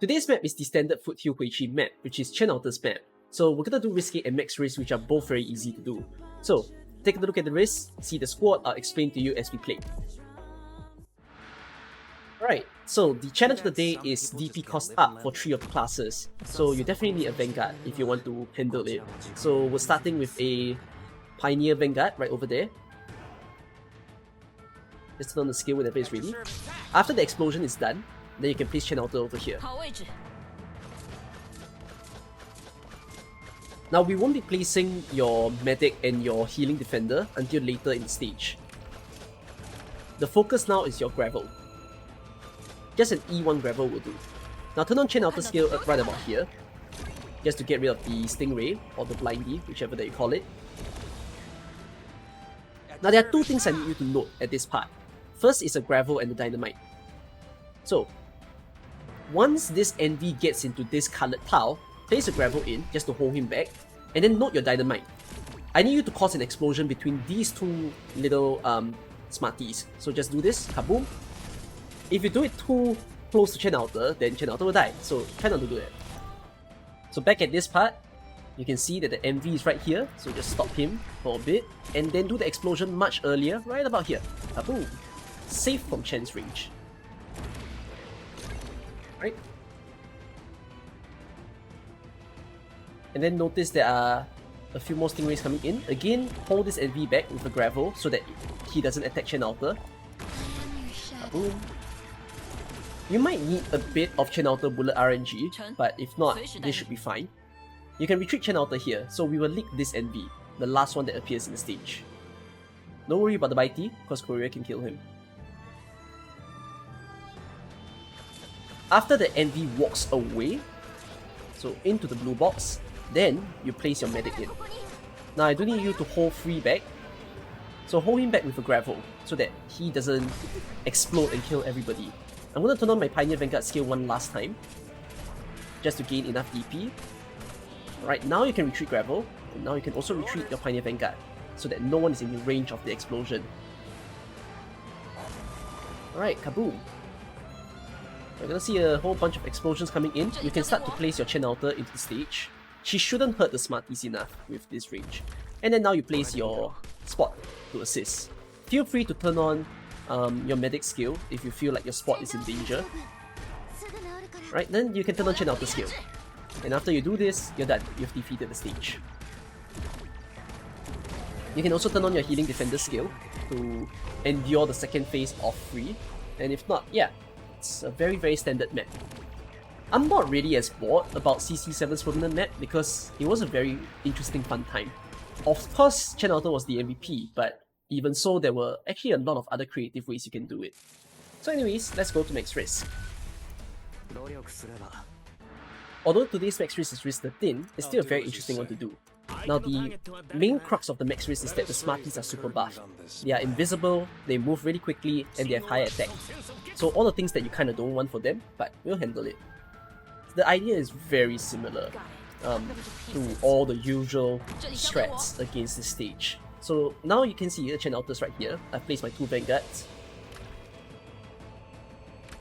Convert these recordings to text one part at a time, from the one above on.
Today's map is the standard Foothill Hui-ch'i map, which is Chen Outer's map. So we're gonna do Risk 8 and Max Risk, which are both very easy to do. So, take a look at the risks, see the squad, I'll explain to you as we play. Alright, so the challenge of the day is DP cost up for 3 of the classes. So you definitely need a Vanguard if you want to handle it. So we're starting with a Pioneer Vanguard right over there. Just turn on the skill whenever it's ready. After the explosion is done, then you can place Chen Outer over here. Now we won't be placing your medic and your healing defender until later in the stage. The focus now is your gravel. Just an E1 gravel will do. Now turn on Chen Outer skill right about here, just to get rid of the Stingray or the Blindy, whichever that you call it. Now there are two things I need you to note at this part. First is a gravel and the dynamite. So, once this NV gets into this coloured tile, place a gravel in just to hold him back, and then note your dynamite. I need you to cause an explosion between these two little smarties. So just do this, kaboom. If you do it too close to Chen Outer, then Chen Outer will die, so try not to do that. So back at this part, you can see that the MV is right here, so just stop him for a bit, and then do the explosion much earlier, right about here. Kaboom. Safe from Chen's range. Right? And then notice there are a few more Stingrays coming in. Again, hold this NV back with a gravel so that he doesn't attack Chen Outer. Boom. You might need a bit of Chen Outer bullet RNG, but if not, this should be fine. You can retreat Chen Outer here, so we will leak this NV, the last one that appears in the stage. Don't worry about the Bitey, because Courier can kill him. After the NV walks away, so into the blue box, then you place your medic in. Now I do need you to hold free back, so hold him back with a gravel, so that he doesn't explode and kill everybody. I'm going to turn on my Pioneer Vanguard skill one last time, just to gain enough DP. Alright, now you can retreat gravel, and now you can also retreat your Pioneer Vanguard, so that no one is in the range of the explosion. Alright, kaboom. We're gonna see a whole bunch of explosions coming in. You can start to place your Chen Outer into the stage. She shouldn't hurt the Smarties enough with this range. And then now you place your spot to assist. Feel free to turn on your medic skill if you feel like your spot is in danger. Right, then you can turn on Chen Outer skill. And after you do this, you're done. You've defeated the stage. You can also turn on your healing defender skill to endure the second phase of free. And if not, yeah, it's a very standard map. I'm not really as bored about CC7's permanent map because it was a very interesting fun time. Of course, Chen Outer was the MVP, but even so, there were actually a lot of other creative ways you can do it. So anyways, let's go to Max Risk. Although today's Max Risk is Risk 13, it's still a very interesting one to do. Now the main crux of the Max Risk is that the Smarties are super buff. They are invisible, they move really quickly, and they have high attack. So all the things that you kinda don't want for them, but we'll handle it. The idea is very similar to all the usual strats against this stage. So now you can see the Chen Outers right here. I've placed my 2 Vanguards.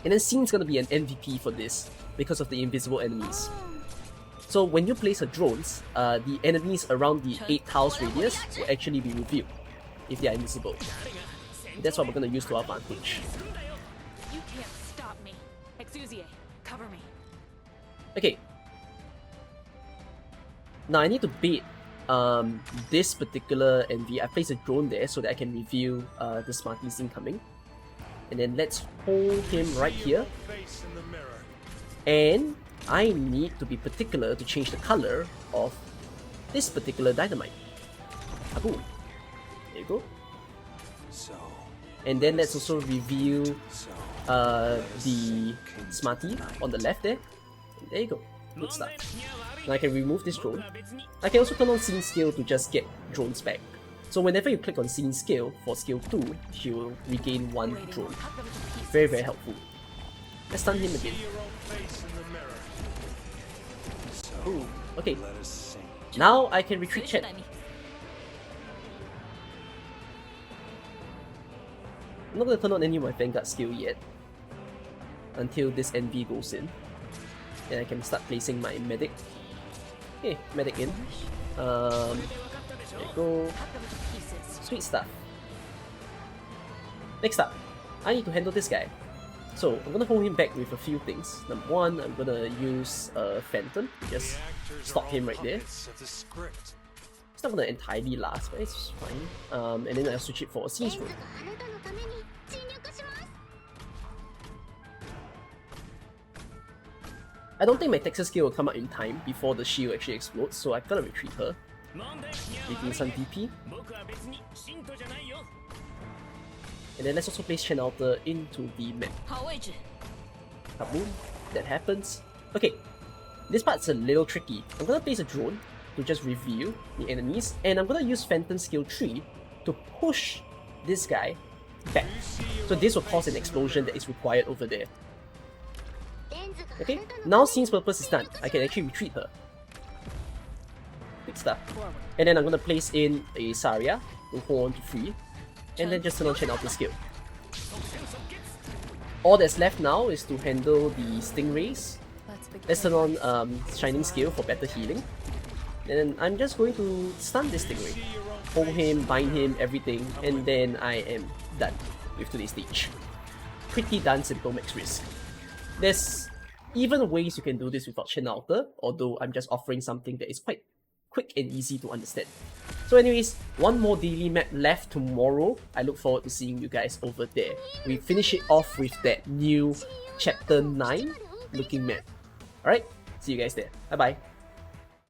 And then Xing's gonna be an MVP for this because of the invisible enemies. So when you place her drones, the enemies around the 8 tiles radius will actually be revealed if they are invisible. That's what we're gonna use to our advantage. You can't stop me. Exusier, cover me. Okay. Now I need to bait this particular NV. I place a drone there so that I can reveal the Smarties incoming. And then let's hold him right here. And I need to be particular to change the color of this particular dynamite. Kaboom. There you go. And then let's also reveal the Smartie on the left there. And there you go. Good stuff. Now I can remove this drone. I can also turn on Scene Scale to just get drones back. So whenever you click on Scene Scale for skill 2, she will regain 1 drone. Very helpful. Let's stun him again. Ooh, okay. Now I can retreat Chen. I'm not gonna turn on any of my Vanguard skill yet until this NV goes in. and I can start placing my medic. Okay, medic in. There you go. Cut them to pieces. Sweet stuff. Next up, I need to handle this guy. So I'm gonna hold him back with a few things. Number one, I'm gonna use Phantom. Just stop him right there. It's not gonna entirely last, but it's fine. And then I'll switch it for a Siege Room. I don't think my Texas skill will come out in time before the shield actually explodes, so I've gotta retreat her. Making some DP. And then let's also place Chen Alter into the map. Kaboom. That happens. Okay, this part's a little tricky. I'm gonna place a drone to just reveal the enemies, and I'm gonna use Phantom skill 3 to push this guy back. So this will cause an explosion that is required over there. Okay, now scene's purpose is done. I can actually retreat her. Good stuff. And then I'm gonna place in a Saria to hold on to free, and then just turn on Chen Alter skill. All that's left now is to handle the Stingrays. Let's turn on Shining skill for better healing. And then I'm just going to stun this Stingray. Hold him, bind him, everything, and then I am done with today's stage. Pretty done simple max risk. There's even ways you can do this without Chen Alter, although I'm just offering something that is quite quick and easy to understand. So anyways, one more daily map left tomorrow. I look forward to seeing you guys over there. We finish it off with that new chapter 9 looking map. Alright, see you guys there. Bye bye.